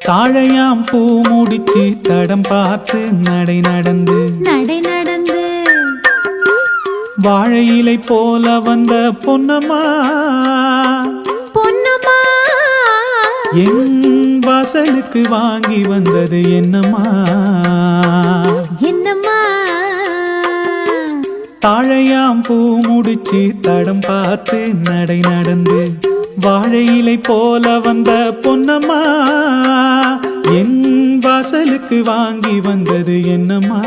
தாழையாம் பூ முடிச்சு தடம் பார்த்து நடை நடந்து வாழை இலை போல வந்த பொன்னம்மா என் வாசலுக்கு வாங்கி வந்தது என்னம்மா தாழையாம் பூ முடிச்சு தடம் பார்த்து நடை நடந்து வாழை இலை போல வந்த பொன்னம்மா என் வாசலுக்கு வாங்கி வந்தது என்னம்மா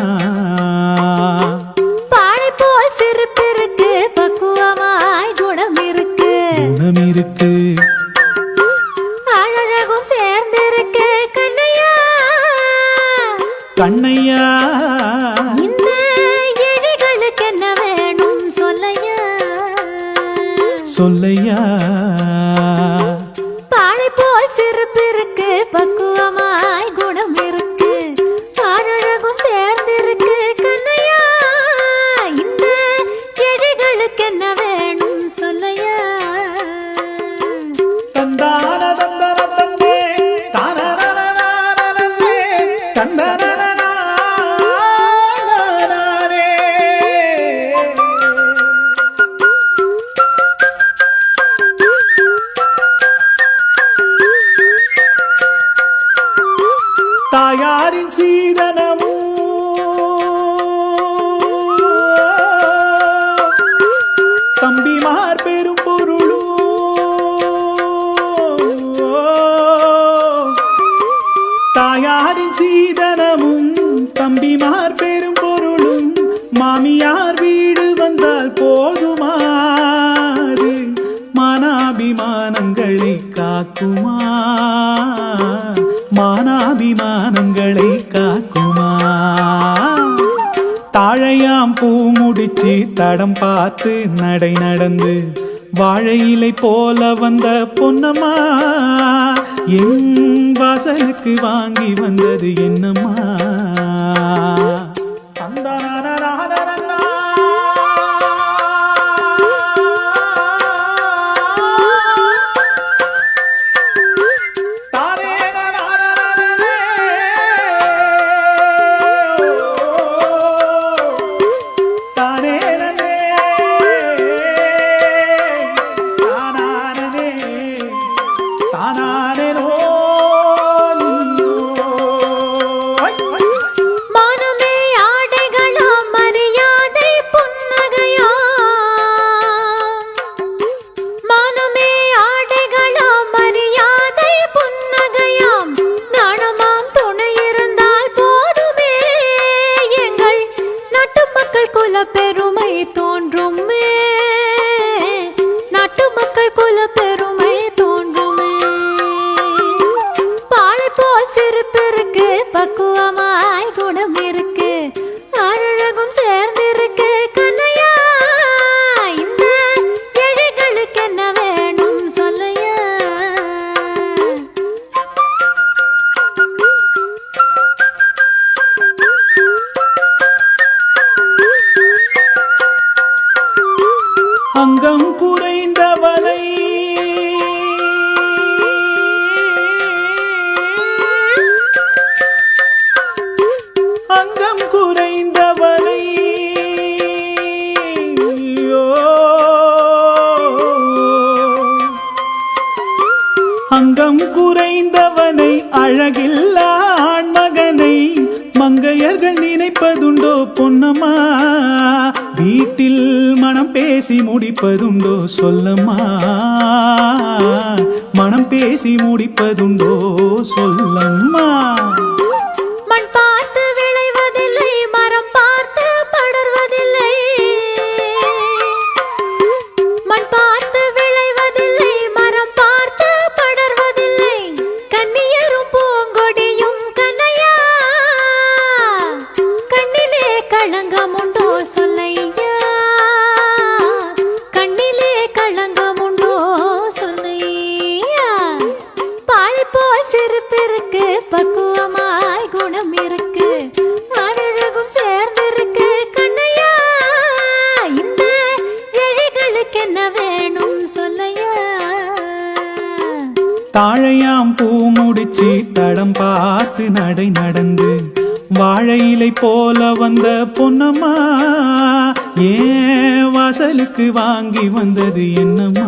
பாழை போல் சிரிப்பிருக்கு பக்குவமாய் குணம் இருக்கு அழகும் சேர்ந்திருக்கு கண்ணையா கண்ணையா இந்த எழிகளுக்கு என்ன வேணும் சொல்லையா சொல்லையா பாழை போல் சிரிப்பிருக்கு பக்குவமாய் குணம் இருக்கு அழகும் சேர்ந்திருக்கு கண்ணையா இந்த எழிகளுக்கு என்ன வேணும் சொல்லையா தந்தான தந்தன தந்தே தானே தந்தன தாயாரின் சீதனமும் தம்பிமார் பெரும் பொருளும் தாயாரின் சீதனமும் தம்பிமார் பெரும் பொருளும் மாமியார் வீடு வந்தால் போதுமாறு மானாபிமானங்களை காக்குமா மானாபிமானங்களை காக்குமா தாழையாம் பூ முடிச்சு தடம் பார்த்து நடை நடந்து வாழை இலை போல வந்த பொன்னம்மா என் வாசலுக்கு வாங்கி வந்தது என்னம்மா பெருமை தோன்றுமே நாட்டு மக்கள் குல பெருமை தோன்றுமே பாழை போல் சிரிப்பிருக்கு பக்குவமாய் குணம் இருக்கு அழகும் சேர்ந்திருக்கு கண்ணையா இந்த எழிகளுக்கு என்ன வேணும் சொல்லையா அங்கம் குறைந்தவனை அங்கம் குறைந்தவனை அங்கம் குறைந்தவனை அழகில்லா ஆண்மகனை மங்கையர்கள் நினைப்பதுண்டோ பொன்னம்மா வீட்டில் மனம் பேசி முடிப்பதுண்டோ சொல்லம்மா மனம் பேசி முடிப்பதுண்டோ சொல்லம்மா மண் பார்த்து விளைவதில்லை மரம் பார்த்து படர்வதில்லை மண் பார்த்து விளைவதில்லை மரம் பார்த்து படர்வதில்லை கண்ணியரும் பூங்கொடியும் கண்ணையா கண்ணிலே களங்கம் உண்டோ சொல்லையா கண்ணிலே களங்கம் உண்டோ சொல்லையா பாழை போல் சிரிப்பிருக்கு பக்குவமாய் குணம் இருக்கு அழகும் சேர்ந்திருக்கு கண்ணையா இந்த எழிகளுக்கு என்ன வேணும் சொல்லையா தாழையாம் பூ முடிச்சு தடம் பார்த்து நடை நடந்து வாழை இலை போல வந்த பொன்னம்மா ஏன் வாசலுக்கு வாங்கி வந்தது என்னம்மா